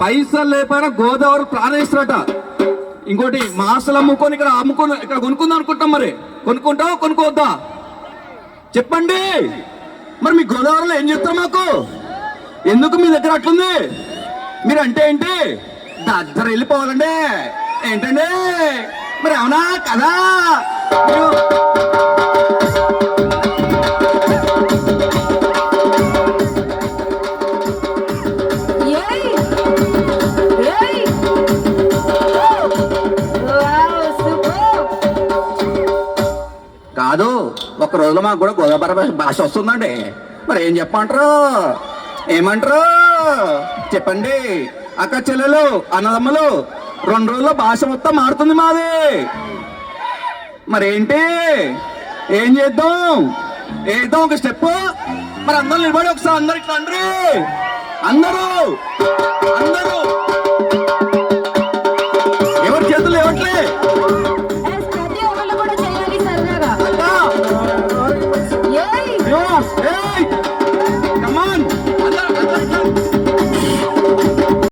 పైసలు లేకపోయినా గోదావరి ప్రాణిస్తారట. ఇంకోటి మాసలు అమ్ముకొని ఇక్కడ కొనుక్కుందాం అనుకుంటాం. మరి కొనుక్కుంటావు కొనుక్కోవద్దా చెప్పండి. మరి మీ గోదావరిలో ఏం చెప్తారు మాకు? ఎందుకు మీ దగ్గర అట్లుంది? మీరు అంటే ఏంటి దగ్గర వెళ్ళిపోవాలండి ఏంటండి? మరి అవునా కదా? కాదు, ఒక రోజులో మాకు కూడా గోదావరి భాష వస్తుందండి. మరి ఏం చెప్పమంటారు? ఏమంటారు చెప్పండి. అక్క చెల్లెలు అన్నదమ్ములు 2 రోజుల్లో భాష మొత్తం మారుతుంది మాది. మరేంటి ఏం చేద్దాం? వేద్దాం ఒక స్టెప్. మరి అందరూ నిలబడి ఒకసారి అందరు ఇట్లా అండ్రి. అందరూ అందరూ